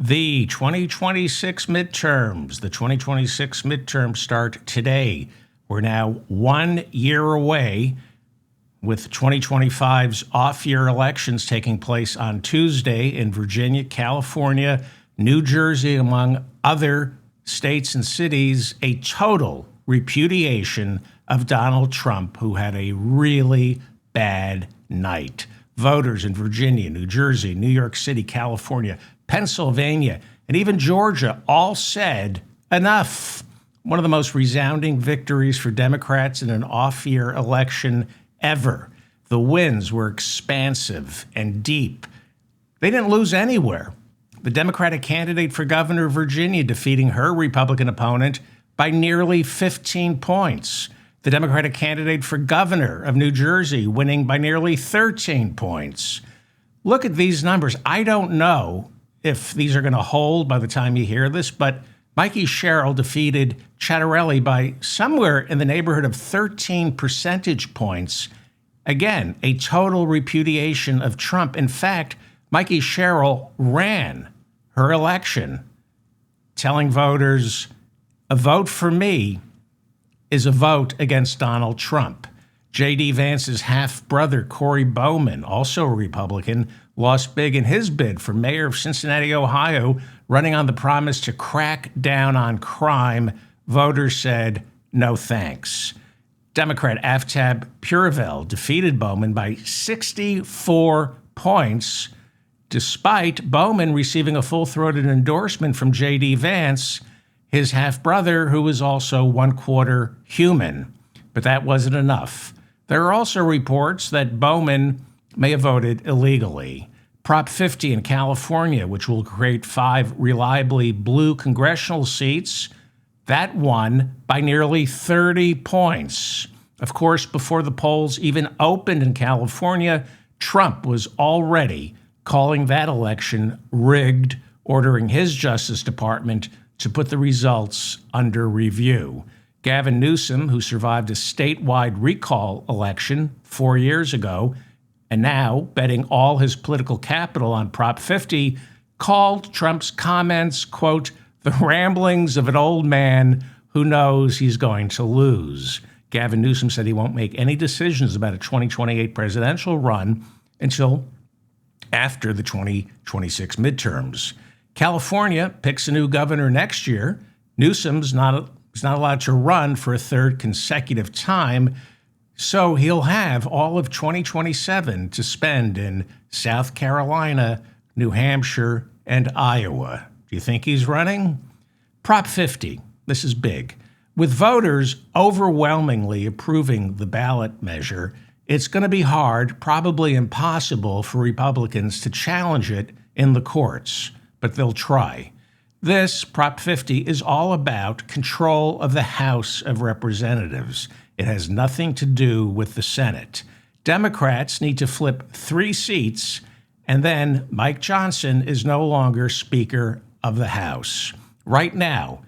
The 2026 midterms. The 2026 midterms start today. We're now 1 year away, with 2025's off-year elections taking place on Tuesday in Virginia, California, New Jersey, among other states and cities. A total repudiation of Donald Trump, who had a really bad night. Voters in Virginia, New Jersey, New York City, California, Pennsylvania, and even Georgia all said enough. One of the most resounding victories for Democrats in an off-year election ever. The wins were expansive and deep. They didn't lose anywhere. The Democratic candidate for governor of Virginia defeating her Republican opponent by nearly 15 points. The Democratic candidate for governor of New Jersey winning by nearly 13 points. Look at these numbers. I don't know if these are going to hold by the time you hear this, but Mikey Sherrill defeated Chattarelli by somewhere in the neighborhood of 13 percentage points. Again, a total repudiation of Trump. In fact, Mikey Sherrill ran her election, telling voters, a vote for me is a vote against Donald Trump. J.D. Vance's half-brother, Corey Bowman, also a Republican, lost big in his bid for mayor of Cincinnati, Ohio, running on the promise to crack down on crime. Voters said, no thanks. Democrat Aftab Puravel defeated Bowman by 64 points, despite Bowman receiving a full-throated endorsement from J.D. Vance, his half-brother, who is also one-quarter human. But that wasn't enough. There are also reports that Bowman may have voted illegally. Prop 50 in California, which will create 5 reliably blue congressional seats, that won by nearly 30 points. Of course, before the polls even opened in California, Trump was already calling that election rigged, ordering his Justice Department to put the results under review. Gavin Newsom, who survived a statewide recall election 4 years ago, and now betting all his political capital on Prop 50, called Trump's comments, quote, the ramblings of an old man who knows he's going to lose. Gavin Newsom said he won't make any decisions about a 2028 presidential run until after the 2026 midterms. California picks a new governor next year. Newsom's not allowed to run for a third consecutive time, so he'll have all of 2027 to spend in South Carolina, New Hampshire, and Iowa. Do you think he's running? Prop 50. This is big. With voters overwhelmingly approving the ballot measure, it's going to be hard, probably impossible, for Republicans to challenge it in the courts, but they'll try. This, Prop 50, is all about control of the House of Representatives. It has nothing to do with the Senate. Democrats need to flip 3 seats, and then Mike Johnson is no longer Speaker of the House. Right now,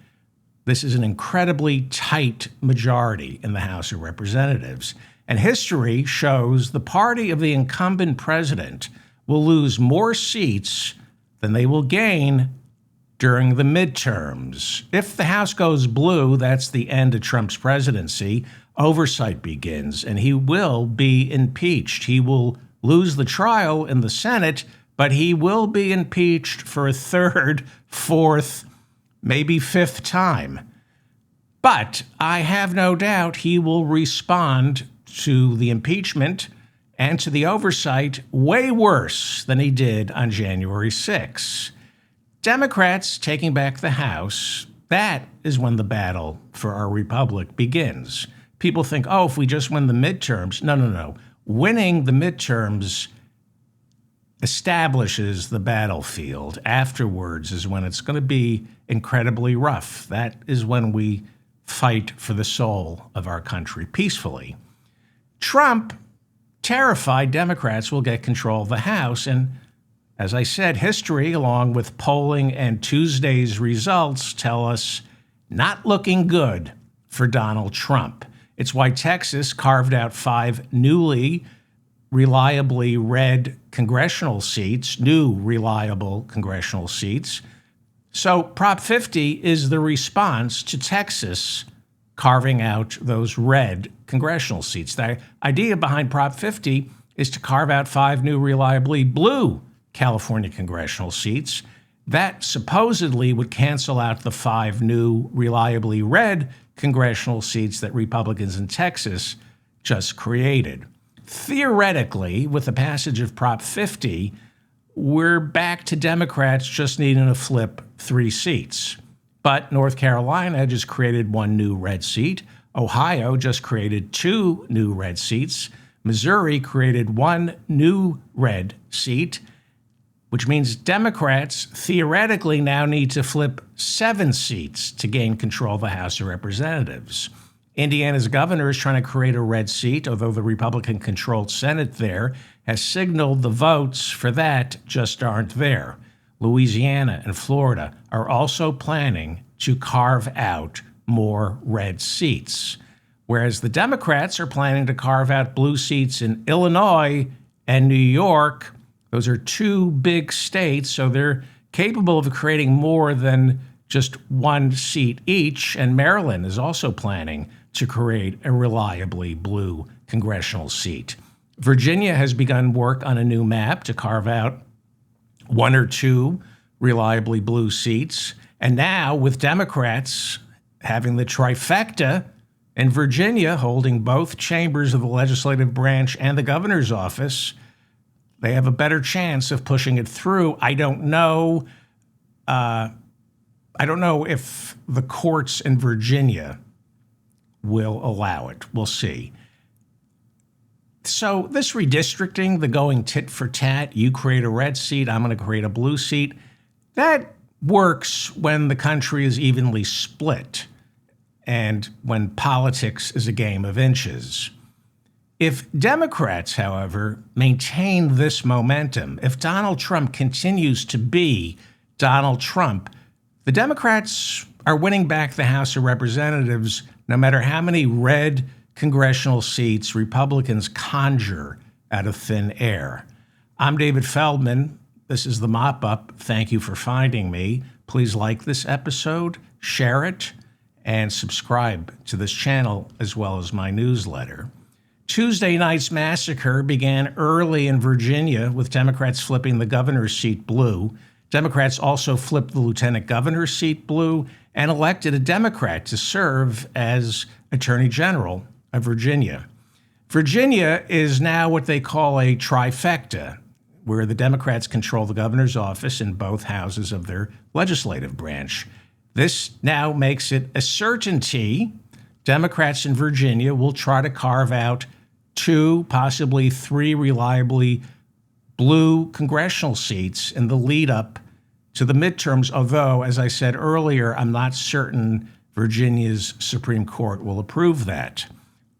this is an incredibly tight majority in the House of Representatives, and history shows the party of the incumbent president will lose more seats than they will gain during the midterms. If the House goes blue, that's the end of Trump's presidency. Oversight begins, and he will be impeached. He will lose the trial in the Senate, but he will be impeached for a third, fourth, maybe 5th time. But I have no doubt he will respond to the impeachment and to the oversight way worse than he did on January 6. Democrats taking back the House, that is when the battle for our republic begins. People think, oh, if we just win the midterms. No. Winning the midterms establishes the battlefield. Afterwards is when it's going to be incredibly rough. That is when we fight for the soul of our country peacefully. Trump, terrified Democrats will get control of the House. And as I said, history, along with polling and Tuesday's results, tell us not looking good for Donald Trump. It's why Texas carved out 5 newly reliably red congressional seats, new reliable congressional seats, So Prop 50 is the response to Texas carving out those red congressional seats. The idea behind Prop 50 is to carve out 5 new reliably blue California congressional seats. That supposedly would cancel out the 5 new reliably red congressional seats that Republicans in Texas just created. Theoretically, with the passage of Prop 50, we're back to Democrats just needing to flip 3 seats. But North Carolina just created 1 new red seat. Ohio just created 2 new red seats. Missouri created 1 new red seat, which means Democrats theoretically now need to flip 7 seats to gain control of the House of Representatives. Indiana's governor is trying to create a red seat, although the Republican-controlled Senate there has signaled the votes for that just aren't there. Louisiana and Florida are also planning to carve out more red seats, whereas the Democrats are planning to carve out blue seats in Illinois and New York. Those are 2 big states, so they're capable of creating more than just 1 seat each, and Maryland is also planning to create a reliably blue congressional seat. Virginia has begun work on a new map to carve out 1 or 2 reliably blue seats. And now, with Democrats having the trifecta in Virginia, holding both chambers of the legislative branch and the governor's office, they have a better chance of pushing it through. I don't know if the courts in Virginia will allow it. We'll see. So this redistricting, the going tit for tat, you create a red seat, I'm going to create a blue seat, that works when the country is evenly split and when politics is a game of inches. If Democrats, however, maintain this momentum, if Donald Trump continues to be Donald Trump, the Democrats are winning back the House of Representatives no matter how many red congressional seats Republicans conjure out of thin air. I'm David Feldman. This is the Mop-Up. Thank you for finding me. Please like this episode, share it, and subscribe to this channel as well as my newsletter. Tuesday night's massacre began early in Virginia with Democrats flipping the governor's seat blue. Democrats also flipped the lieutenant governor's seat blue and elected a Democrat to serve as Attorney General of Virginia. Virginia is now what they call a trifecta, where the Democrats control the governor's office in both houses of their legislative branch. This now makes it a certainty Democrats in Virginia will try to carve out 2, possibly 3 reliably blue congressional seats in the lead up to the midterms, although, as I said earlier, I'm not certain Virginia's Supreme Court will approve that.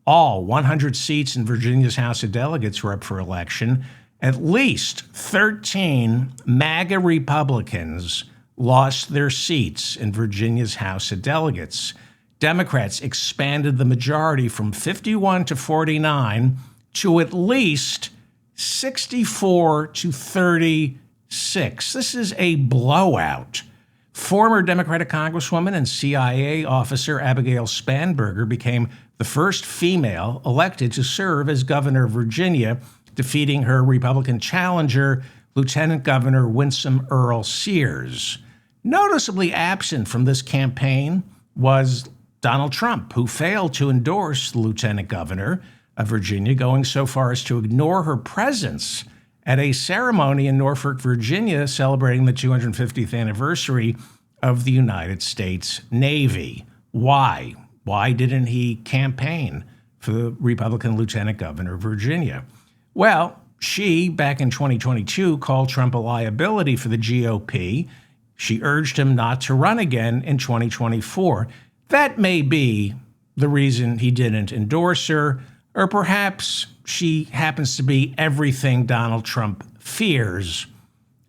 All 100 seats in Virginia's House of Delegates were up for election. At least 13 MAGA Republicans lost their seats in Virginia's House of Delegates. Democrats expanded the majority from 51 to 49 to at least 64 to 36. This is a blowout. Former Democratic Congresswoman and CIA officer Abigail Spanberger became the first female elected to serve as governor of Virginia, defeating her Republican challenger, Lieutenant Governor Winsome Earl Sears. Noticeably absent from this campaign was Donald Trump, who failed to endorse the lieutenant governor of Virginia, going so far as to ignore her presence at a ceremony in Norfolk, Virginia, celebrating the 250th anniversary of the United States Navy. Why? Why didn't he campaign for the Republican lieutenant governor of Virginia? Well, she, back in 2022, called Trump a liability for the GOP. She urged him not to run again in 2024. That may be the reason he didn't endorse her, or perhaps she happens to be everything Donald Trump fears,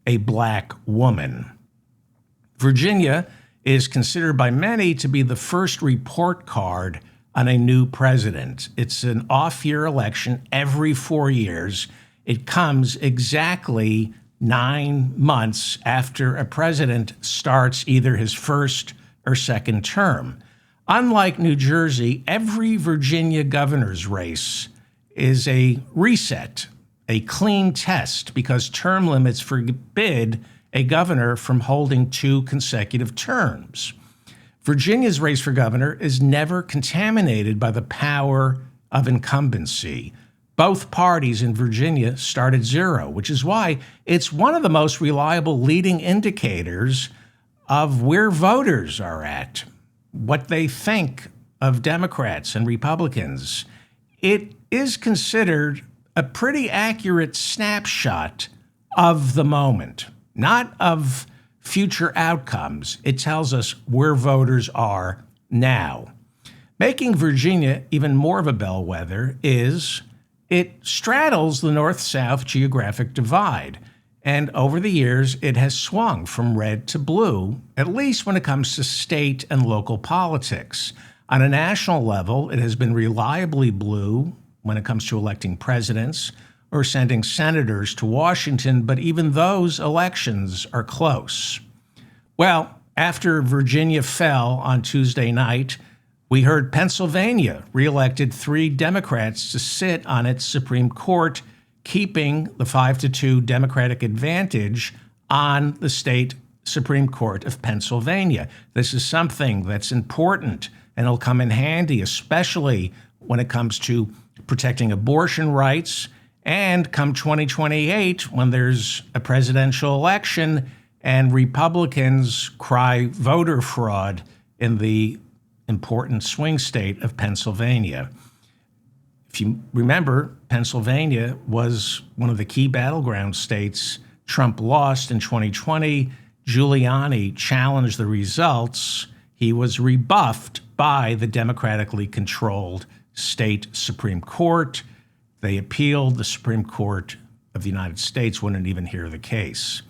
a black woman. Virginia is considered by many to be the first report card on a new president. It's an off-year election every 4 years. It comes exactly 9 months after a president starts either his first or second term. Unlike New Jersey, every Virginia governor's race is a reset, a clean test, because term limits forbid a governor from holding 2 consecutive terms. Virginia's race for governor is never contaminated by the power of incumbency. Both parties in Virginia start at 0, which is why it's one of the most reliable leading indicators of where voters are at, what they think of Democrats and Republicans. It is considered a pretty accurate snapshot of the moment, not of future outcomes. It tells us where voters are now. Making Virginia even more of a bellwether is it straddles the North-South geographic divide, and over the years it has swung from red to blue, at least when it comes to state and local politics. On a national level, it has been reliably blue when it comes to electing presidents or sending senators to Washington, but even those elections are close. Well, after Virginia fell on Tuesday night, we heard Pennsylvania reelected 3 Democrats to sit on its Supreme Court, keeping the 5-2 Democratic advantage on the state Supreme Court of Pennsylvania. This is something that's important, and it'll come in handy, especially when it comes to protecting abortion rights, and come 2028, when there's a presidential election and Republicans cry voter fraud in the important swing state of Pennsylvania. If you remember, Pennsylvania was one of the key battleground states. Trump lost in 2020. Giuliani challenged the results. He was rebuffed by the democratically controlled state Supreme Court. They appealed. The Supreme Court of the United States wouldn't even hear the case.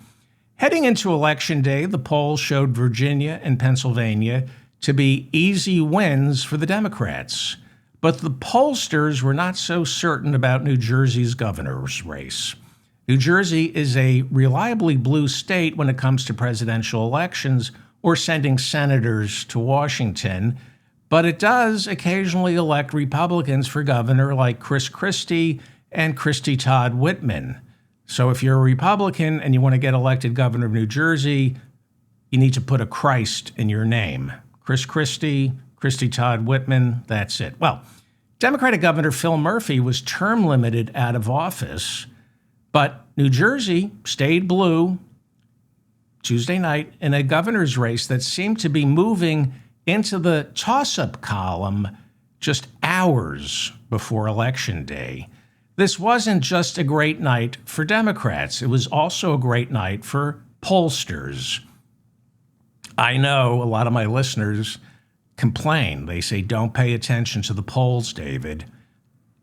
Heading into Election Day, the polls showed Virginia and Pennsylvania to be easy wins for the Democrats. But the pollsters were not so certain about New Jersey's governor's race. New Jersey is a reliably blue state when it comes to presidential elections or sending senators to Washington, but it does occasionally elect Republicans for governor like Chris Christie and Christie Todd Whitman. So if you're a Republican and you want to get elected governor of New Jersey, you need to put a Christ in your name. Chris Christie, Christie Todd Whitman, that's it. Well, Democratic Governor Phil Murphy was term limited out of office, but New Jersey stayed blue Tuesday night in a governor's race that seemed to be moving into the toss-up column just hours before Election Day. This wasn't just a great night for Democrats. It was also a great night for pollsters. I know a lot of my listeners complain. They say, don't pay attention to the polls, David.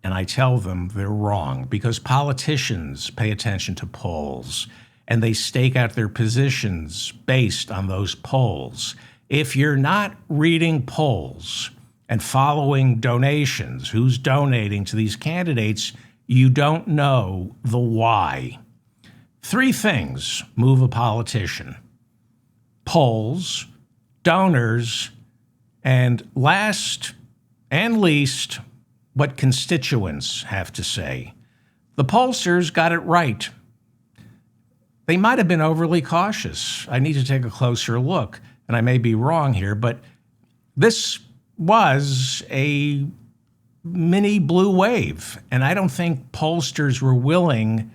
And I tell them they're wrong, because politicians pay attention to polls and they stake out their positions based on those polls. If you're not reading polls and following donations, who's donating to these candidates, you don't know the why. 3 things move a politician: polls, donors, and last and least, what constituents have to say. The pollsters got it right. They might have been overly cautious. I need to take a closer look, and I may be wrong here, but this was a mini blue wave, and I don't think pollsters were willing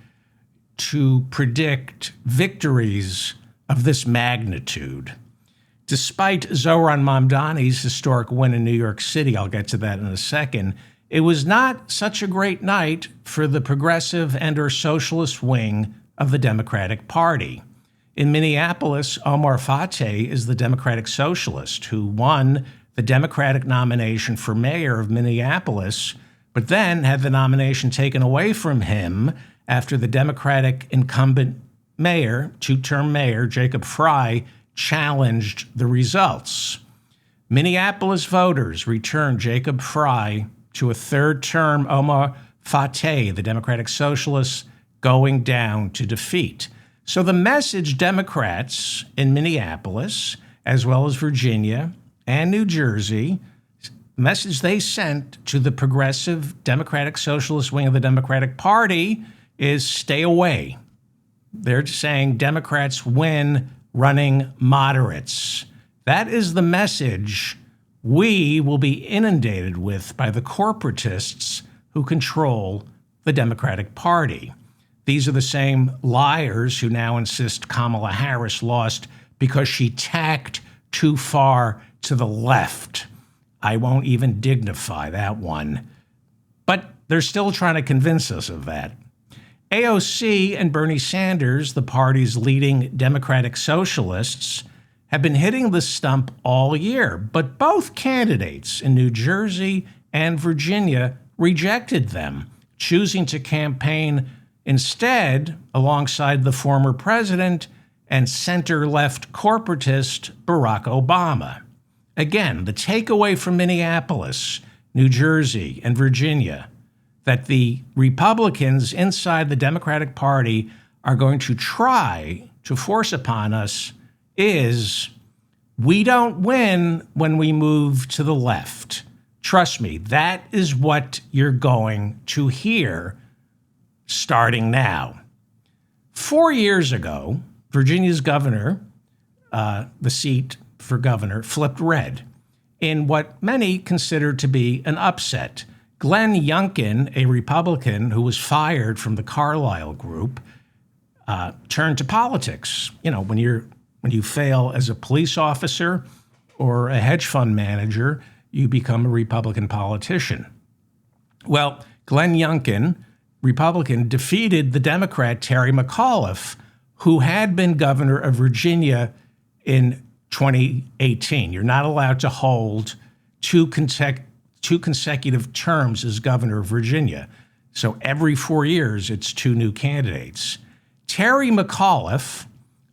to predict victories of this magnitude. Despite Zohran Mamdani's historic win in New York City, I'll get to that in a second, it was not such a great night for the progressive and or socialist wing of the Democratic Party. In Minneapolis, Omar Fateh is the Democratic Socialist who won the Democratic nomination for mayor of Minneapolis, but then had the nomination taken away from him after the Democratic incumbent mayor, 2-term mayor, Jacob Frey, challenged the results. Minneapolis voters returned Jacob Frey to a 3rd term. Omar Fateh, the Democratic Socialist, going down to defeat. So the message Democrats in Minneapolis, as well as Virginia and New Jersey, the message they sent to the progressive Democratic Socialist wing of the Democratic Party is stay away. They're saying Democrats win running moderates. That is the message we will be inundated with by the corporatists who control the Democratic Party. These are the same liars who now insist Kamala Harris lost because she tacked too far to the left. I won't even dignify that one. But they're still trying to convince us of that. AOC and Bernie Sanders, the party's leading Democratic socialists, have been hitting the stump all year, but both candidates in New Jersey and Virginia rejected them, choosing to campaign instead alongside the former president and center-left corporatist Barack Obama. Again, the takeaway from Minneapolis, New Jersey, and Virginia, that the Republicans inside the Democratic Party are going to try to force upon us is we don't win when we move to the left. Trust me, that is what you're going to hear starting now. 4 years ago, Virginia's governor, the seat for governor, flipped red in what many consider to be an upset. Glenn Youngkin, a Republican who was fired from the Carlyle Group, turned to politics. You know, when you fail as a police officer or a hedge fund manager, you become a Republican politician. Well, Glenn Youngkin, Republican, defeated the Democrat Terry McAuliffe, who had been governor of Virginia in 2018. You're not allowed to hold two consecutive terms as governor of Virginia. So every 4 years, it's two new candidates. Terry McAuliffe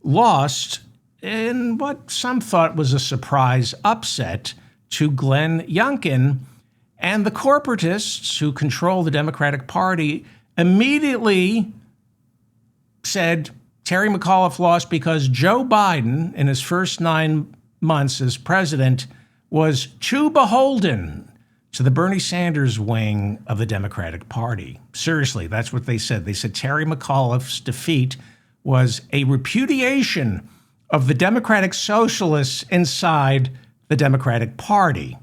lost in what some thought was a surprise upset to Glenn Youngkin, and the corporatists who control the Democratic Party immediately said Terry McAuliffe lost because Joe Biden, in his first 9 months as president, was too beholden to the Bernie Sanders wing of the Democratic Party. Seriously, that's what they said. They said Terry McAuliffe's defeat was a repudiation of the Democratic Socialists inside the Democratic Party.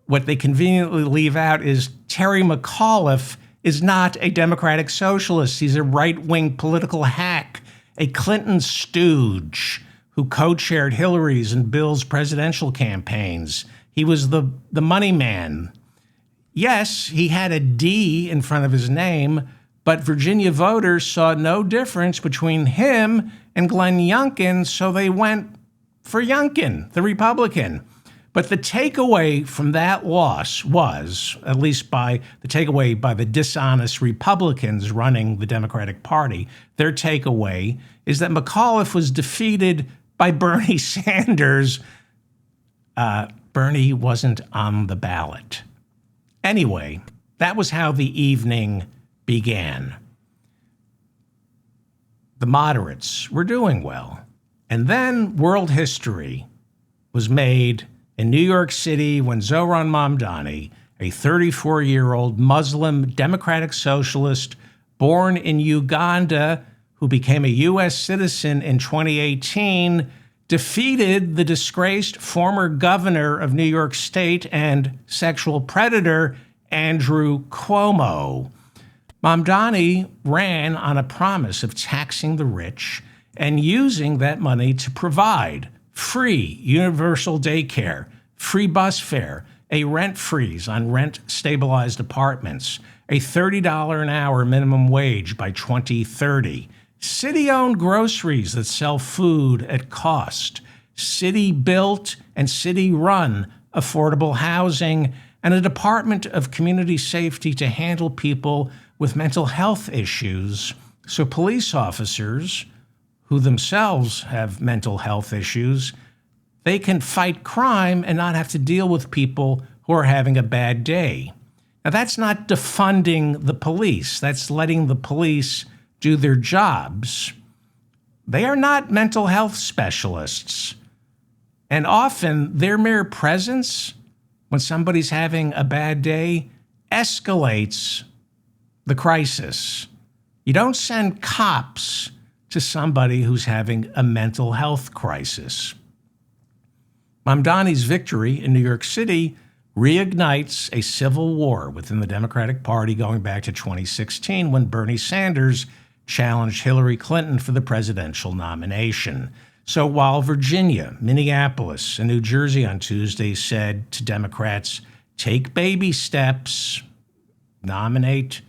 What they conveniently leave out is Terry McAuliffe is not a Democratic Socialist. He's a right-wing political hack, a Clinton stooge who co-chaired Hillary's and Bill's presidential campaigns. He was the money man. Yes, he had a D in front of his name, but Virginia voters saw no difference between him and Glenn Youngkin, so they went for Youngkin, the Republican. But the takeaway from that loss was, at least by the takeaway by the dishonest Republicans running the Democratic Party, their takeaway is that McAuliffe was defeated by Bernie Sanders. Bernie wasn't on the ballot. Anyway, that was how the evening began. The moderates were doing well. And then world history was made in New York City when Zohran Mamdani, a 34-year-old Muslim democratic socialist born in Uganda who became a U.S. citizen in 2018, defeated the disgraced former governor of New York State and sexual predator Andrew Cuomo. Mamdani ran on a promise of taxing the rich and using that money to provide free universal daycare, free bus fare, a rent freeze on rent-stabilized apartments, a $30 an hour minimum wage by 2030, city-owned groceries that sell food at cost, city-built and city-run affordable housing, and a Department of Community Safety to handle people with mental health issues so police officers who themselves have mental health issues, they can fight crime and not have to deal with people who are having a bad day. Now, that's not defunding the police. That's letting the police do their jobs. They are not mental health specialists. And often their mere presence, when somebody's having a bad day, escalates the crisis. You don't send cops to somebody who's having a mental health crisis. Mamdani's victory in New York City reignites a civil war within the Democratic Party going back to 2016 when Bernie Sanders challenged Hillary Clinton for the presidential nomination. So while Virginia, Minneapolis, and New Jersey on Tuesday said to Democrats, take baby steps, nominate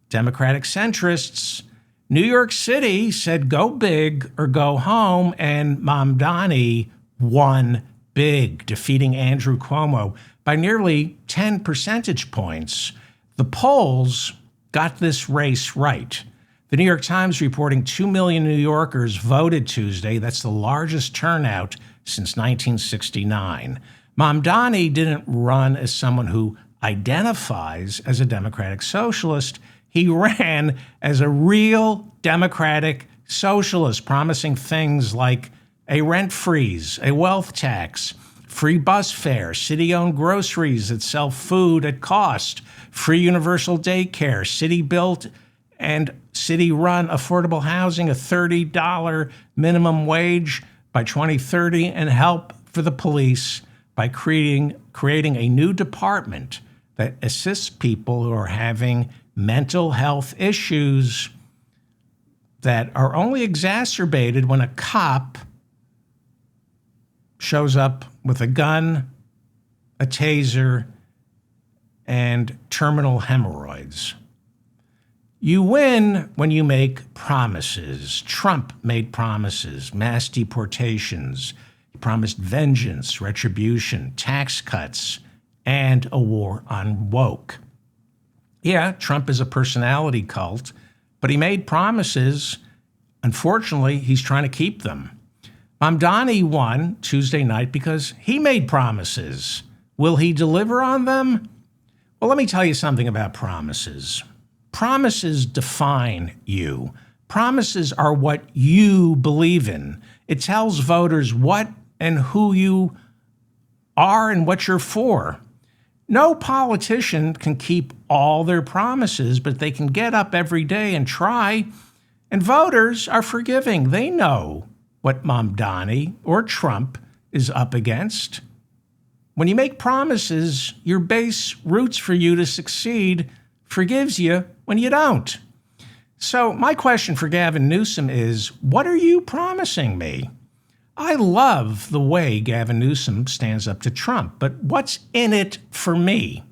Democratic centrists, New York City said go big or go home, and Mamdani won big, defeating Andrew Cuomo by nearly 10 percentage points. The polls got this race right. The New York Times reporting 2 million New Yorkers voted Tuesday. That's the largest turnout since 1969. Mamdani didn't run as someone who identifies as a democratic socialist. He ran as a real democratic socialist, promising things like a rent freeze, a wealth tax, free bus fare, city-owned groceries that sell food at cost, free universal daycare, city-built and city-run affordable housing, a $30 minimum wage by 2030, and help for the police by creating a new department that assists people who are having mental health issues that are only exacerbated when a cop shows up with a gun, a taser, and terminal hemorrhoids. You win when you make promises. Trump made promises, mass deportations. He promised vengeance, retribution, tax cuts, and a war on woke. Yeah, Trump is a personality cult, but he made promises. Unfortunately, he's trying to keep them. Mamdani won Tuesday night because he made promises. Will he deliver on them? Well, let me tell you something about promises. Promises define you. Promises are what you believe in. It tells voters what and who you are and what you're for. No politician can keep all their promises, but they can get up every day and try. And voters are forgiving. They know what Mamdani or Trump is up against. When you make promises, your base roots for you to succeed, forgives you when you don't. So my question for Gavin Newsom is, what are you promising me? I love the way Gavin Newsom stands up to Trump, but what's in it for me?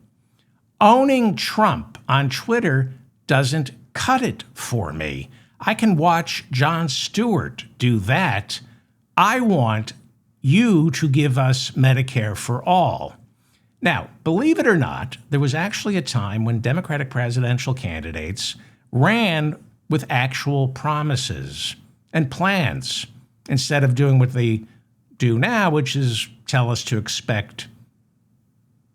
Owning Trump on Twitter doesn't cut it for me. I can watch Jon Stewart do that. I want you to give us Medicare for all. Now, believe it or not, there was actually a time when Democratic presidential candidates ran with actual promises and plans instead of doing what they do now, which is tell us to expect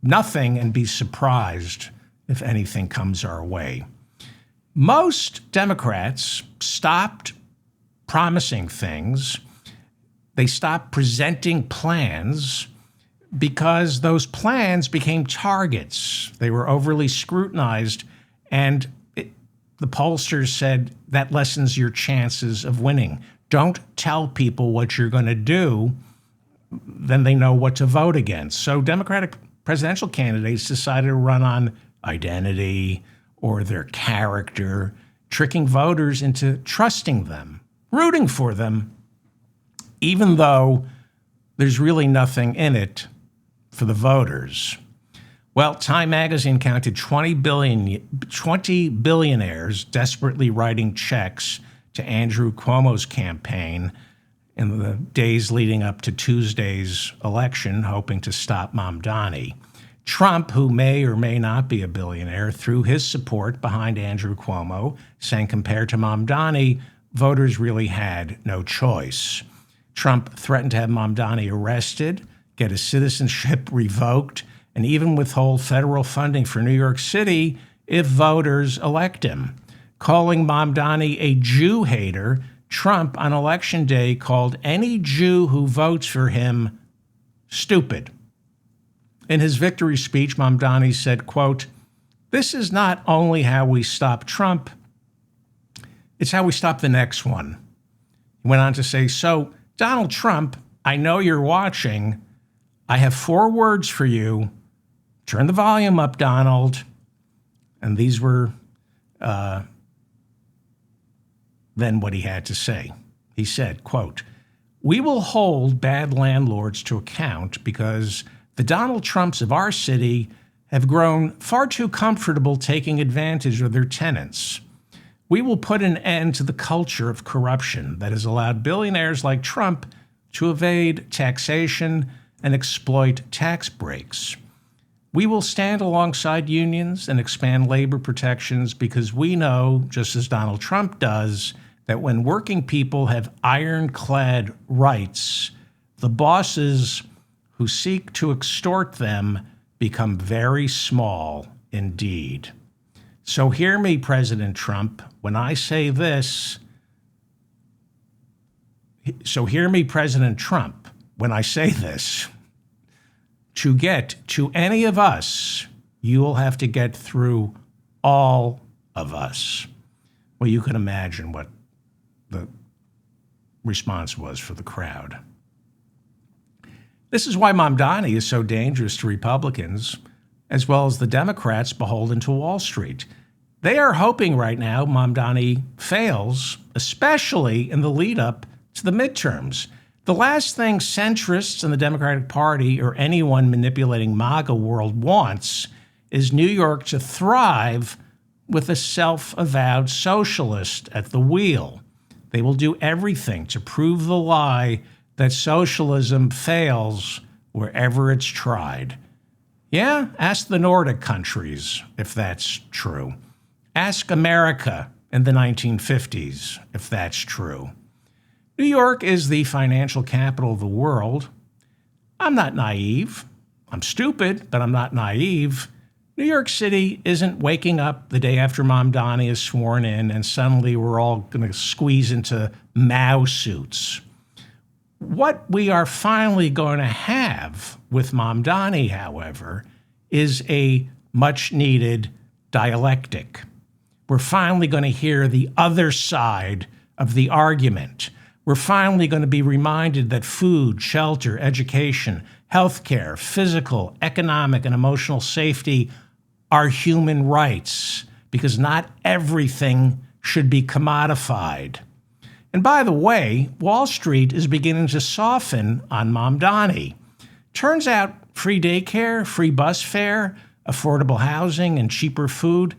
nothing and be surprised if anything comes our way. Most Democrats stopped promising things. They stopped presenting plans because those plans became targets. They were overly scrutinized, and the pollsters said that lessens your chances of winning. Don't tell people what you're going to do, then they know what to vote against. So Democratic presidential candidates decided to run on identity or their character, tricking voters into trusting them, rooting for them, even though there's really nothing in it for the voters. Well, Time magazine counted 20 billionaires desperately writing checks to Andrew Cuomo's campaign in the days leading up to Tuesday's election, hoping to stop Mamdani. Trump, who may or may not be a billionaire, threw his support behind Andrew Cuomo, saying compared to Mamdani, voters really had no choice. Trump threatened to have Mamdani arrested, get his citizenship revoked, and even withhold federal funding for New York City if voters elect him. Calling Mamdani a Jew hater, Trump on Election Day called any Jew who votes for him stupid. In his victory speech, Mamdani said, quote, "This is not only how we stop Trump, it's how we stop the next one." He went on to say, "So, Donald Trump, I know you're watching. I have 4 words for you. Turn the volume up, Donald." And these were then what he had to say. He said, quote, "We will hold bad landlords to account because the Donald Trumps of our city have grown far too comfortable taking advantage of their tenants. We will put an end to the culture of corruption that has allowed billionaires like Trump to evade taxation and exploit tax breaks. We will stand alongside unions and expand labor protections because we know, just as Donald Trump does, that when working people have ironclad rights, the bosses who seek to extort them become very small indeed. So hear me, President Trump, when I say this. So hear me, President Trump, when I say this. To get to any of us, you will have to get through all of us." Well, you can imagine what the response was for the crowd. This is why Mamdani is so dangerous to Republicans, as well as the Democrats beholden to Wall Street. They are hoping right now Mamdani fails, especially in the lead up to the midterms. The last thing centrists in the Democratic Party or anyone manipulating MAGA world wants is New York to thrive with a self-avowed socialist at the wheel. They will do everything to prove the lie that socialism fails wherever it's tried. Yeah, ask the Nordic countries if that's true. Ask America in the 1950s if that's true. New York is the financial capital of the world. I'm not naive. I'm stupid, but I'm not naive. New York City isn't waking up the day after Mamdani is sworn in and suddenly we're all going to squeeze into Mao suits. What we are finally going to have with Mamdani, however, is a much-needed dialectic. We're finally going to hear the other side of the argument. We're finally going to be reminded that food, shelter, education, healthcare, physical, economic, and emotional safety are human rights, because not everything should be commodified. And by the way, Wall Street is beginning to soften on Mamdani. Turns out free daycare, free bus fare, affordable housing, and cheaper food,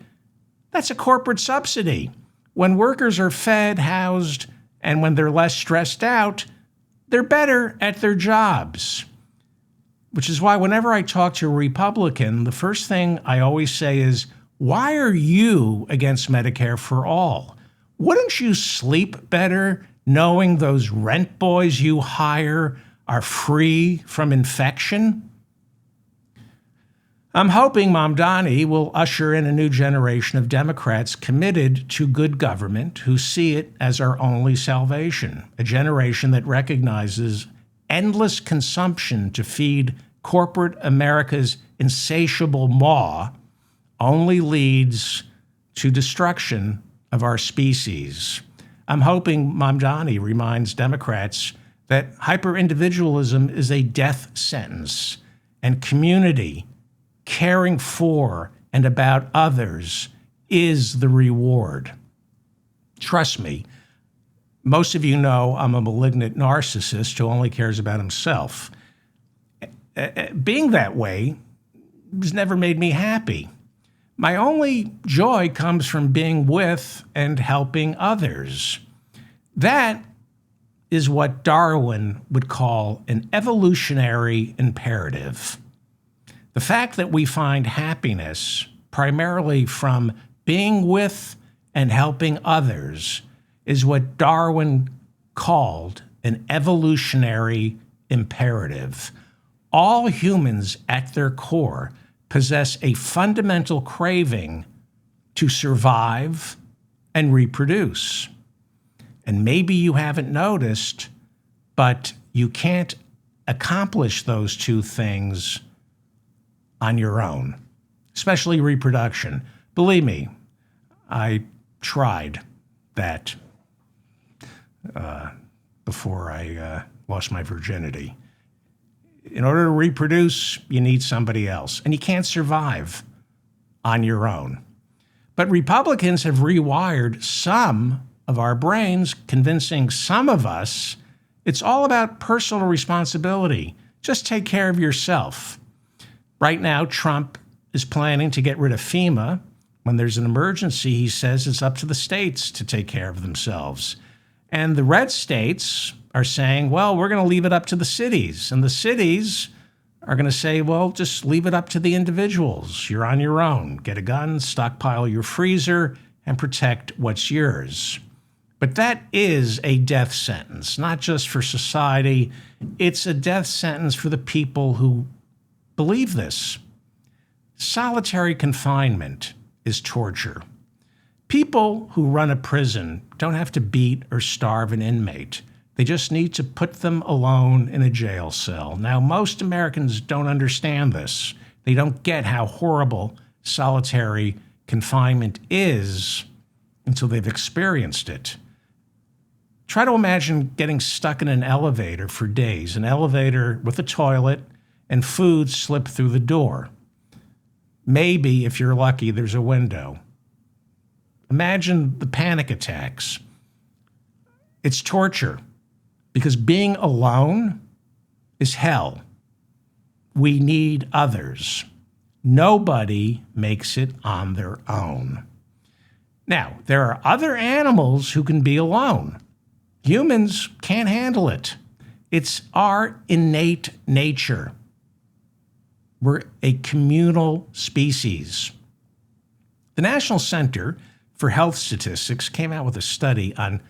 that's a corporate subsidy. When workers are fed, housed, and when they're less stressed out, they're better at their jobs. Which is why whenever I talk to a Republican, the first thing I always say is, why are you against Medicare for all? Wouldn't you sleep better knowing those rent boys you hire are free from infection? I'm hoping Mamdani will usher in a new generation of Democrats committed to good government who see it as our only salvation, a generation that recognizes endless consumption to feed corporate America's insatiable maw only leads to destruction of our species. I'm hoping Mamdani reminds Democrats that hyper-individualism is a death sentence, and community, caring for and about others, is the reward. Trust me, most of you know I'm a malignant narcissist who only cares about himself. Being that way has never made me happy. My only joy comes from being with and helping others. That is what Darwin would call an evolutionary imperative. The fact that we find happiness primarily from being with and helping others is what Darwin called an evolutionary imperative. All humans at their core possess a fundamental craving to survive and reproduce. And maybe you haven't noticed, but you can't accomplish those two things on your own, especially reproduction. Believe me, I tried that before I lost my virginity. In order to reproduce, you need somebody else, and you can't survive on your own. But Republicans have rewired some of our brains, convincing some of us it's all about personal responsibility. Just take care of yourself. Right now, Trump is planning to get rid of FEMA. When there's an emergency, he says it's up to the states to take care of themselves. And the red states are saying, well, we're going to leave it up to the cities. And the cities are going to say, well, just leave it up to the individuals. You're on your own. Get a gun, stockpile your freezer, and protect what's yours. But that is a death sentence, not just for society. It's a death sentence for the people who believe this. Solitary confinement is torture. People who run a prison don't have to beat or starve an inmate. They just need to put them alone in a jail cell. Now, most Americans don't understand this. They don't get how horrible solitary confinement is until they've experienced it. Try to imagine getting stuck in an elevator for days, an elevator with a toilet and food slip through the door. Maybe, if you're lucky, there's a window. Imagine the panic attacks. It's torture because being alone is hell. We need others. Nobody makes it on their own. Now, there are other animals who can be alone. Humans can't handle it. It's our innate nature. We're a communal species. The National Center for Health Statistics came out with a study on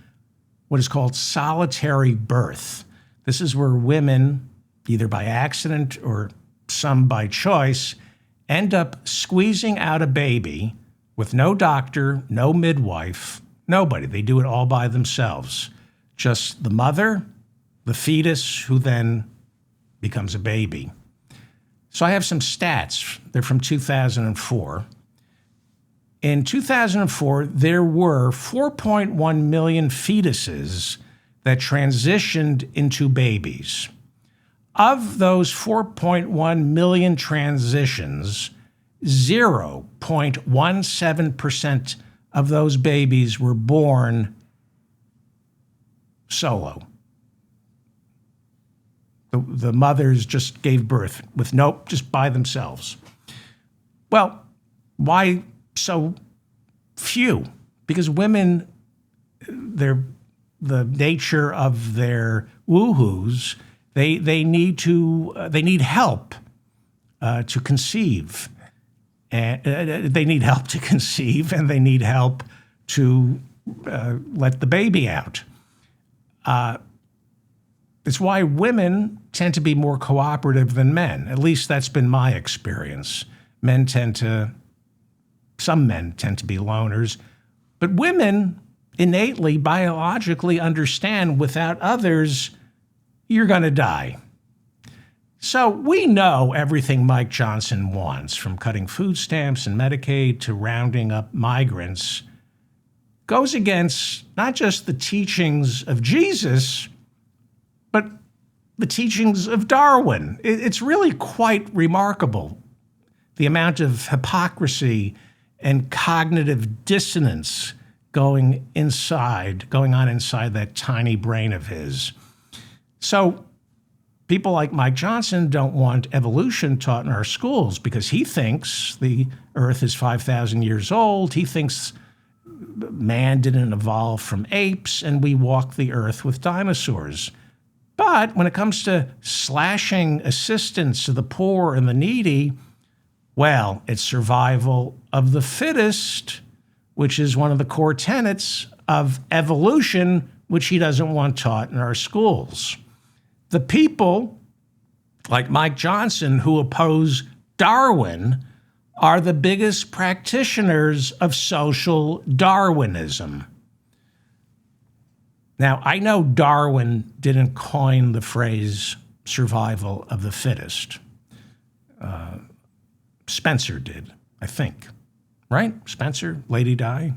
what is called solitary birth. This is where women, either by accident or some by choice, end up squeezing out a baby with no doctor, no midwife, nobody. They do it all by themselves. Just the mother, the fetus, who then becomes a baby. So I have some stats. They're from 2004. In 2004, there were 4.1 million fetuses that transitioned into babies. Of those 4.1 million transitions, 0.17% of those babies were born solo. The mothers just gave birth with just by themselves. Well, why so few? Because women, the nature of their woohoos, they need help to conceive, and they need help to conceive, and they need help to let the baby out. It's why women tend to be more cooperative than men. At least that's been my experience. Some men tend to be loners, but women innately, biologically understand without others, you're going to die. So we know everything Mike Johnson wants, from cutting food stamps and Medicaid to rounding up migrants, goes against not just the teachings of Jesus, but the teachings of Darwin. It's really quite remarkable, the amount of hypocrisy and cognitive dissonance going on inside that tiny brain of his. So people like Mike Johnson don't want evolution taught in our schools because he thinks the Earth is 5,000 years old. He thinks man didn't evolve from apes and we walk the Earth with dinosaurs. But when it comes to slashing assistance to the poor and the needy, well, it's survival of the fittest, which is one of the core tenets of evolution, which he doesn't want taught in our schools. The people, like Mike Johnson, who oppose Darwin, are the biggest practitioners of social Darwinism. Now, I know Darwin didn't coin the phrase survival of the fittest. Spencer did, I think. Right? Spencer, Lady Di?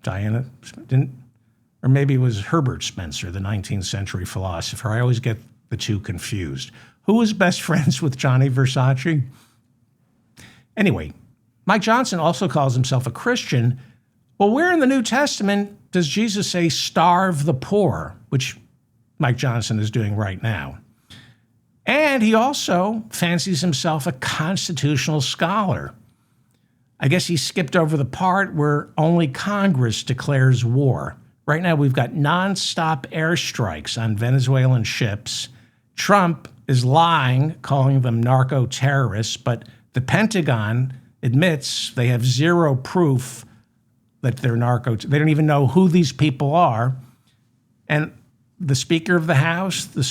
Diana? Didn't? Or maybe it was Herbert Spencer, the 19th century philosopher. I always get the two confused. Who was best friends with Johnny Versace? Anyway, Mike Johnson also calls himself a Christian. Well, where in the New Testament does Jesus say starve the poor, which Mike Johnson is doing right now? And he also fancies himself a constitutional scholar. I guess he skipped over the part where only Congress declares war. Right now, we've got nonstop airstrikes on Venezuelan ships. Trump is lying, calling them narco-terrorists, but the Pentagon admits they have zero proof that they're They don't even know who these people are. And the Speaker of the House, the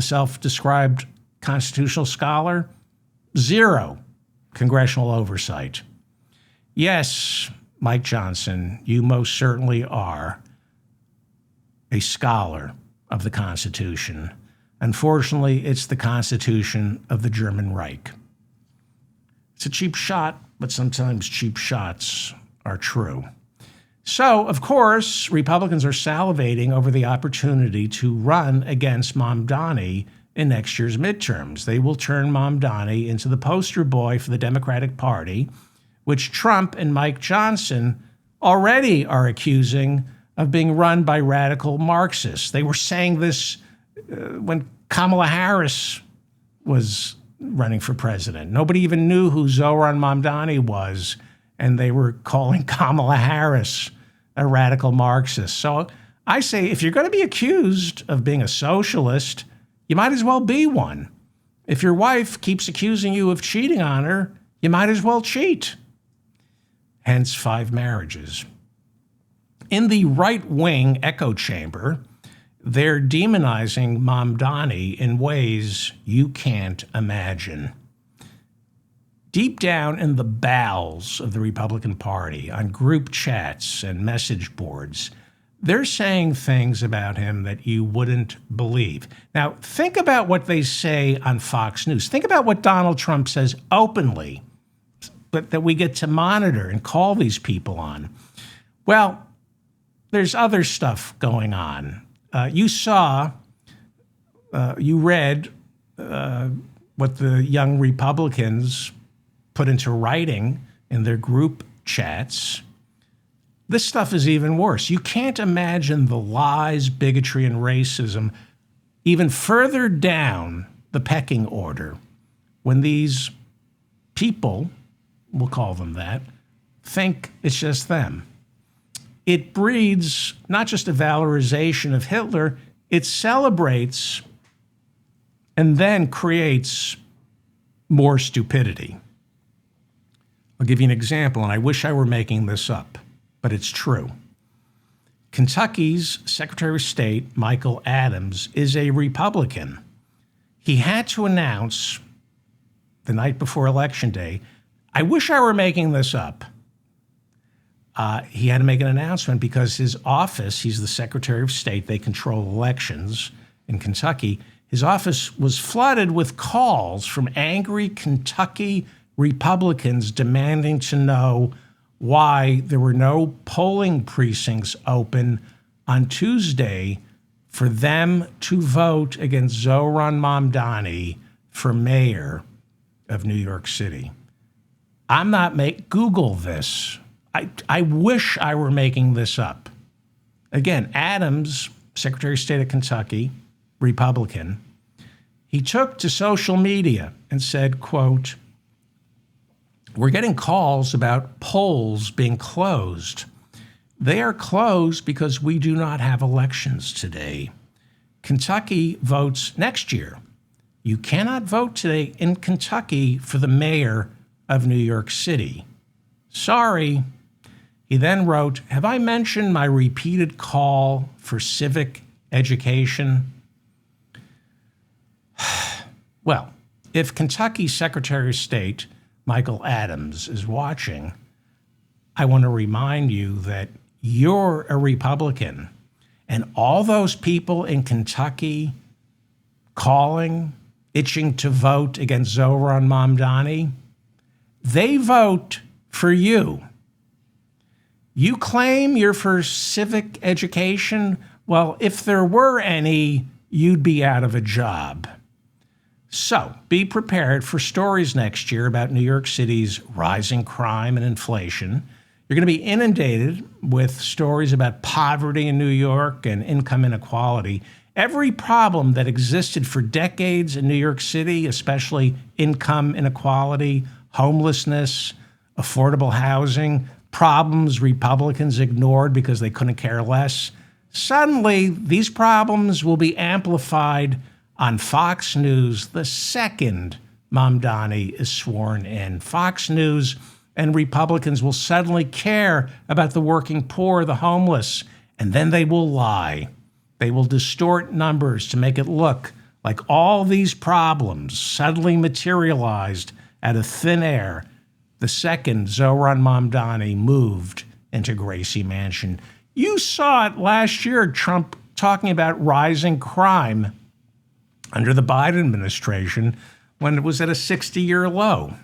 self-described constitutional scholar, zero congressional oversight. Yes, Mike Johnson, you most certainly are a scholar of the Constitution. Unfortunately, it's the Constitution of the German Reich. It's a cheap shot, but sometimes cheap shots are true. So, of course, Republicans are salivating over the opportunity to run against Mamdani in next year's midterms. They will turn Mamdani into the poster boy for the Democratic Party, which Trump and Mike Johnson already are accusing of being run by radical Marxists. They were saying this when Kamala Harris was running for president. Nobody even knew who Zohran Mamdani was, and they were calling Kamala Harris a radical Marxist. So I say, if you're going to be accused of being a socialist, you might as well be one. If your wife keeps accusing you of cheating on her, you might as well cheat. Hence 5 marriages. In the right-wing echo chamber, they're demonizing Mamdani in ways you can't imagine. Deep down in the bowels of the Republican Party, on group chats and message boards, they're saying things about him that you wouldn't believe. Now, think about what they say on Fox News. Think about what Donald Trump says openly, but that we get to monitor and call these people on. Well, there's other stuff going on. You read what the young Republicans put into writing in their group chats. This stuff is even worse. You can't imagine the lies, bigotry, and racism even further down the pecking order when these people, we'll call them that, think it's just them. It breeds not just a valorization of Hitler, it celebrates and then creates more stupidity. I'll give you an example, and I wish I were making this up, but it's true. Kentucky's Secretary of State, Michael Adams, is a Republican. He had to announce the night before Election Day, I wish I were making this up. He had to make an announcement because his office, he's the Secretary of State, they control elections in Kentucky, his office was flooded with calls from angry Kentucky Republicans demanding to know why there were no polling precincts open on Tuesday for them to vote against Zohran Mamdani for mayor of New York City. Google this. I wish I were making this up. Again, Adams, Secretary of State of Kentucky, Republican, he took to social media and said, quote, "We're getting calls about polls being closed. They are closed because we do not have elections today. Kentucky votes next year. You cannot vote today in Kentucky for the mayor of New York City. Sorry." He then wrote, "Have I mentioned my repeated call for civic education?" Well, if Kentucky Secretary of State Michael Adams is watching, I want to remind you that you're a Republican, And all those people in Kentucky calling, itching to vote against Zohran Mamdani, they vote for you. You claim you're for civic education. Well, if there were any, you'd be out of a job. So be prepared for stories next year about New York City's rising crime and inflation. You're going to be inundated with stories about poverty in New York and income inequality. Every problem that existed for decades in New York City, especially income inequality, homelessness, affordable housing, problems Republicans ignored because they couldn't care less. Suddenly, these problems will be amplified on Fox News the second Mamdani is sworn in. Fox News and Republicans will suddenly care about the working poor, the homeless, and then they will lie. They will distort numbers to make it look like all these problems suddenly materialized out of thin air the second Zohran Mamdani moved into Gracie Mansion. You saw it last year, Trump talking about rising crime under the Biden administration when it was at a 60-year low.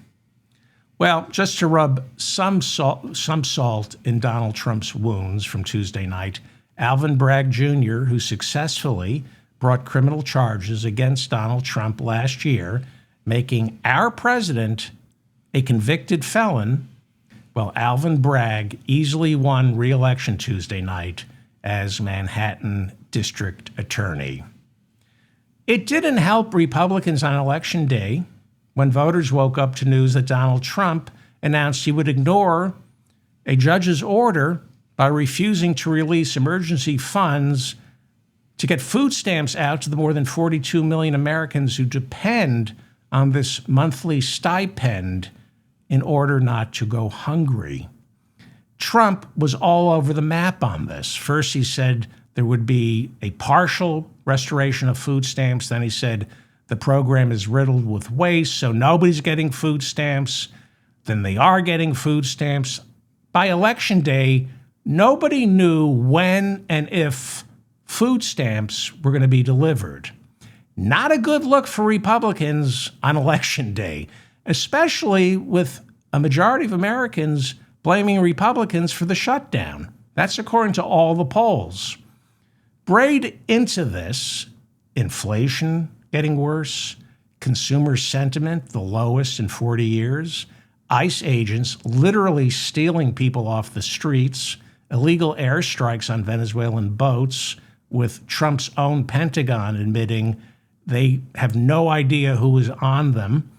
Well, just to rub some salt in Donald Trump's wounds from Tuesday night, Alvin Bragg Jr., who successfully brought criminal charges against Donald Trump last year, making our president a convicted felon, well, Alvin Bragg easily won re-election Tuesday night as Manhattan District Attorney. It didn't help Republicans on Election Day when voters woke up to news that Donald Trump announced he would ignore a judge's order by refusing to release emergency funds to get food stamps out to the more than 42 million Americans who depend on this monthly stipend in order not to go hungry. Trump was all over the map on this. First, he said there would be a partial restoration of food stamps. Then he said the program is riddled with waste, so nobody's getting food stamps. Then they are getting food stamps. By Election Day, nobody knew when and if food stamps were going to be delivered. Not a good look for Republicans on Election Day, especially with a majority of Americans blaming Republicans for the shutdown. That's according to all the polls. Braid into this, inflation getting worse, consumer sentiment the lowest in 40 years, ICE agents literally stealing people off the streets, illegal airstrikes on Venezuelan boats, with Trump's own Pentagon admitting they have no idea who was on them,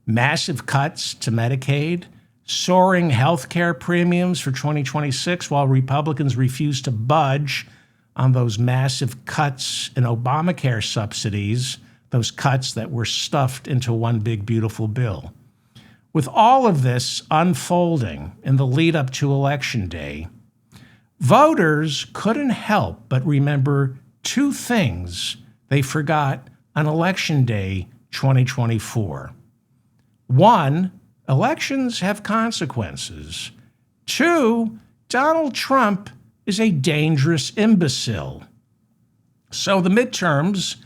massive cuts to Medicaid, soaring health care premiums for 2026 while Republicans refuse to budge on those massive cuts in Obamacare subsidies, those cuts that were stuffed into one big, beautiful bill. With all of this unfolding in the lead up to Election Day, voters couldn't help but remember two things they forgot on Election Day 2024. One, elections have consequences. Two, Donald Trump is a dangerous imbecile. So the midterms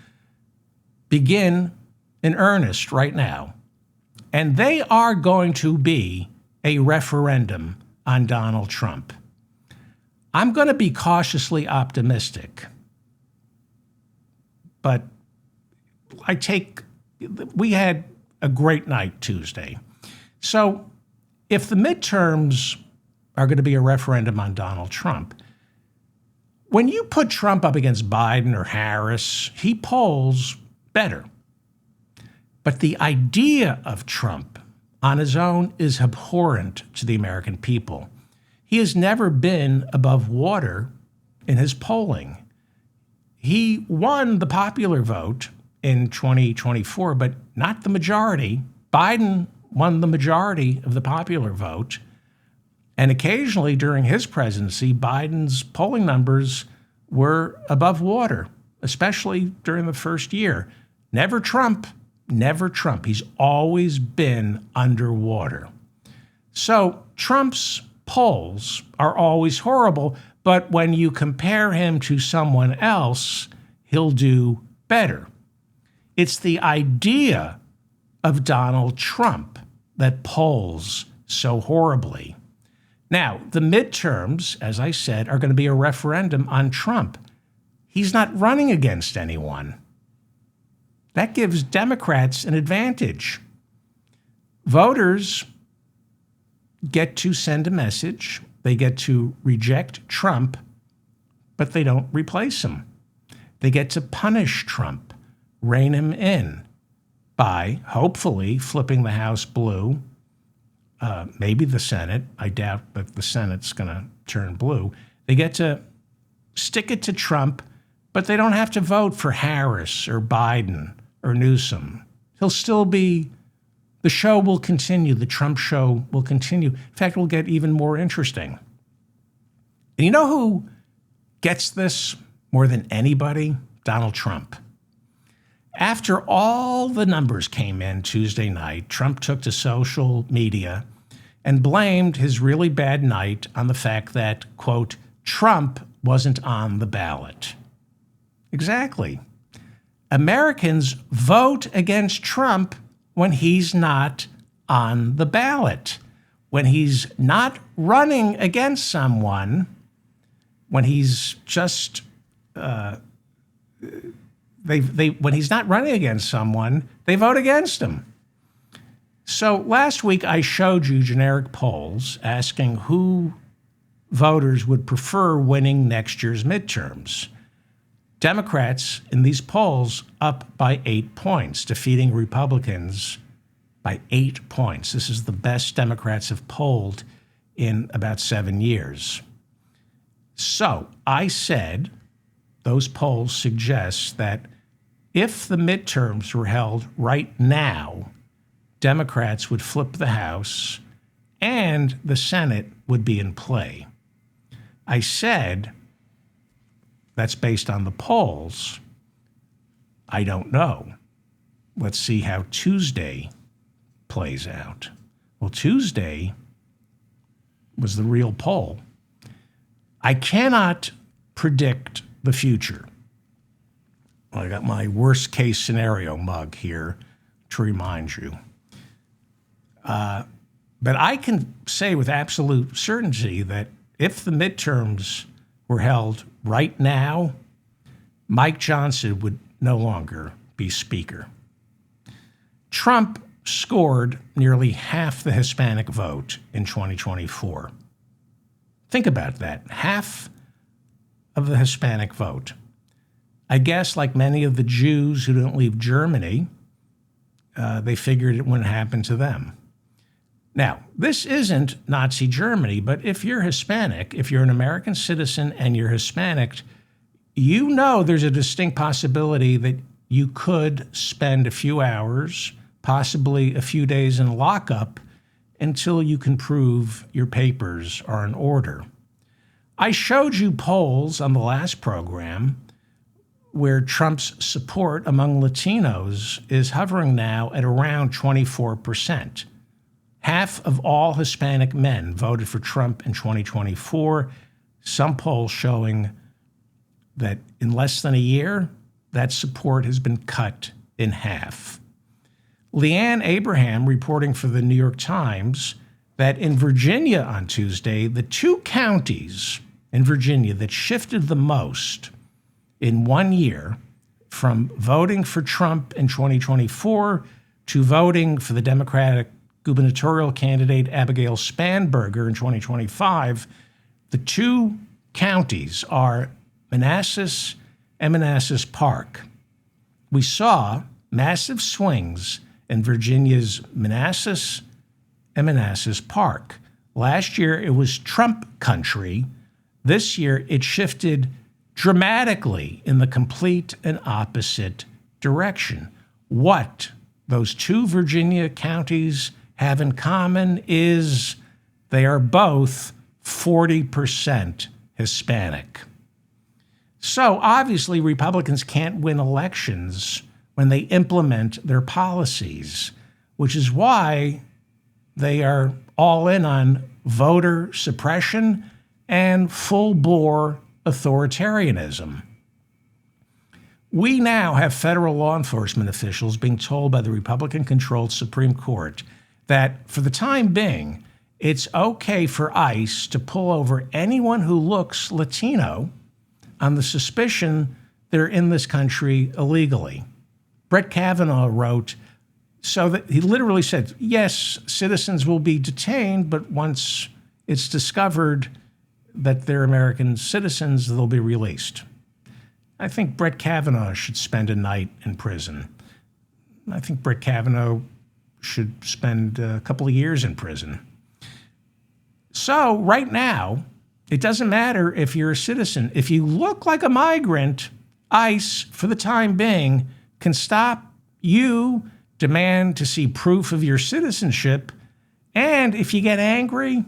begin in earnest right now, and they are going to be a referendum on Donald Trump. I'm going to be cautiously optimistic, but we had a great night Tuesday. So if the midterms are going to be a referendum on Donald Trump, when you put Trump up against Biden or Harris, he polls better. But the idea of Trump on his own is abhorrent to the American people. He has never been above water in his polling. He won the popular vote in 2024, but not the majority. Biden won the majority of the popular vote. And occasionally during his presidency, Biden's polling numbers were above water, especially during the first year. Never Trump, never Trump. He's always been underwater. So Trump's polls are always horrible, But when you compare him to someone else, he'll do better. It's the idea of Donald Trump that polls so horribly. Now, the midterms, as I said, are going to be a referendum on Trump. He's not running against anyone. That gives Democrats an advantage. Voters get to send a message. They get to reject Trump, but they don't replace him. They get to punish Trump, rein him in by hopefully flipping the House blue, maybe the Senate. I doubt that the Senate's going to turn blue. They get to stick it to Trump, but they don't have to vote for Harris or Biden or Newsom. He'll still be, the show will continue. The Trump show will continue. In fact, it will get even more interesting. And you know who gets this more than anybody? Donald Trump. After all the numbers came in Tuesday night, Trump took to social media and blamed his really bad night on the fact that, quote, Trump wasn't on the ballot. Exactly. Americans vote against Trump when he's not on the ballot, when he's not running against someone, when he's just when he's not running against someone, they vote against him. So last week I showed you generic polls asking who voters would prefer winning next year's midterms. Democrats in these polls up by 8 points, defeating Republicans by 8 points. This is the best Democrats have polled in about 7 years. So I said those polls suggest that if the midterms were held right now, Democrats would flip the House and the Senate would be in play. I said that's based on the polls. I don't know. Let's see how Tuesday plays out. Well, Tuesday was the real poll. I cannot predict the future. I got my worst case scenario mug here to remind you. But I can say with absolute certainty that if the midterms were held right now, Mike Johnson would no longer be Speaker. Trump scored nearly half the Hispanic vote in 2024. Think about that, half of the Hispanic vote. I guess like many of the Jews who don't leave Germany, they figured it wouldn't happen to them. Now, this isn't Nazi Germany, but if you're Hispanic, if you're an American citizen and you're Hispanic, you know there's a distinct possibility that you could spend a few hours, possibly a few days in lockup until you can prove your papers are in order. I showed you polls on the last program where Trump's support among Latinos is hovering now at around 24%. Half of all Hispanic men voted for Trump in 2024. Some polls showing that in less than a year, that support has been cut in half. Leanne Abraham reporting for the New York Times that in Virginia on Tuesday, the two counties in Virginia that shifted the most in 1 year from voting for Trump in 2024 to voting for the Democratic gubernatorial candidate Abigail Spanberger in 2025, the two counties are Manassas and Manassas Park. We saw massive swings in Virginia's Manassas and Manassas Park. Last year, it was Trump country. This year, it shifted dramatically in the complete and opposite direction. What those two Virginia counties have in common is they are both 40% Hispanic. So obviously, Republicans can't win elections when they implement their policies, which is why they are all in on voter suppression and full-bore authoritarianism. We now have federal law enforcement officials being told by the Republican-controlled Supreme Court that, for the time being, it's okay for ICE to pull over anyone who looks Latino on the suspicion they're in this country illegally. Brett Kavanaugh wrote, so that he literally said, yes, citizens will be detained, but once it's discovered that they're American citizens, they'll be released. I think Brett Kavanaugh should spend a night in prison. I think Brett Kavanaugh should spend a couple of years in prison. So right now, it doesn't matter if you're a citizen. If you look like a migrant, ICE, for the time being, can stop you, demand to see proof of your citizenship, and if you get angry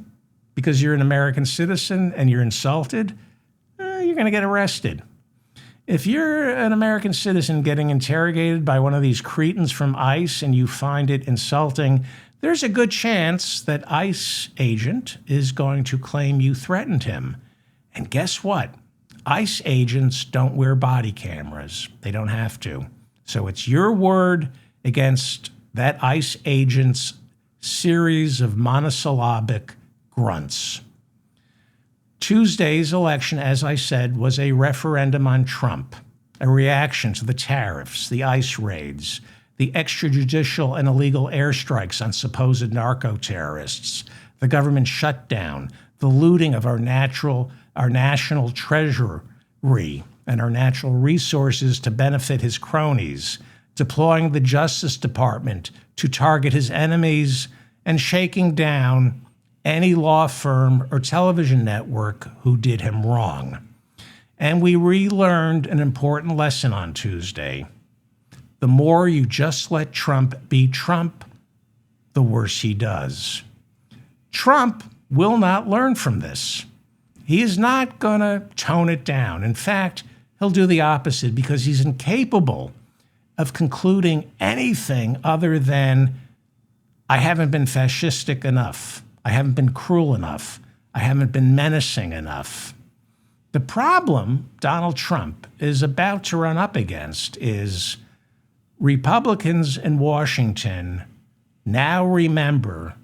because you're an American citizen and you're insulted, you're going to get arrested. If you're an American citizen getting interrogated by one of these cretins from ICE and you find it insulting, there's a good chance that ICE agent is going to claim you threatened him. And guess what? ICE agents don't wear body cameras. They don't have to. So it's your word against that ICE agent's series of monosyllabic grunts. Tuesday's election, as I said, was a referendum on Trump, a reaction to the tariffs, the ICE raids, the extrajudicial and illegal airstrikes on supposed narco-terrorists, the government shutdown, the looting of our national treasury and our natural resources to benefit his cronies, deploying the Justice Department to target his enemies, and shaking down any law firm or television network who did him wrong. And we relearned an important lesson on Tuesday. The more you just let Trump be Trump, the worse he does. Trump will not learn from this. He is not going to tone it down. In fact, he'll do the opposite because he's incapable of concluding anything other than, I haven't been fascistic enough. I haven't been cruel enough. I haven't been menacing enough. The problem Donald Trump is about to run up against is Republicans in Washington now remember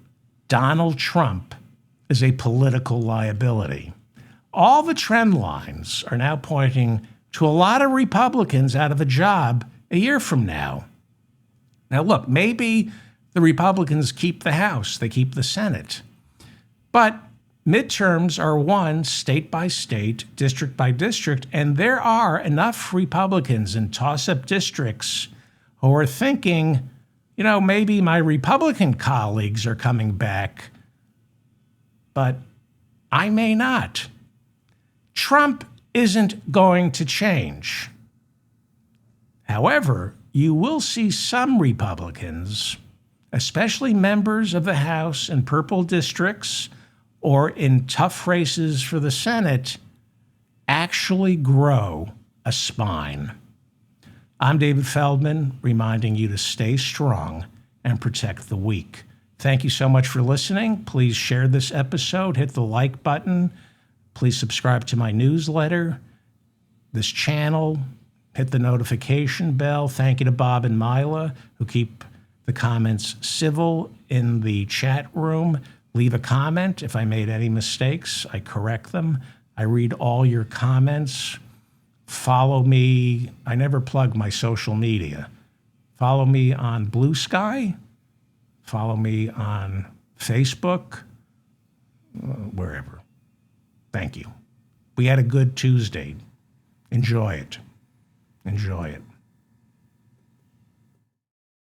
Donald Trump is a political liability. All the trend lines are now pointing to a lot of Republicans out of a job a year from now. Now, look, maybe the Republicans keep the House, they keep the Senate. But midterms are won state by state, district by district, and there are enough Republicans in toss-up districts who are thinking, maybe my Republican colleagues are coming back, but I may not. Trump isn't going to change. However, you will see some Republicans, especially members of the House in purple districts or in tough races for the Senate, actually grow a spine. I'm David Feldman, reminding you to stay strong and protect the weak. Thank you so much for listening. Please share this episode, hit the like button. Please subscribe to my newsletter, this channel, hit the notification bell. Thank you to Bob and Mila, who keep the comments civil in the chat room. Leave a comment. If I made any mistakes, I correct them. I read all your comments. Follow me. I never plug my social media. Follow me on Blue Sky. Follow me on Facebook, wherever. Thank you. We had a good Tuesday. Enjoy it. Enjoy it.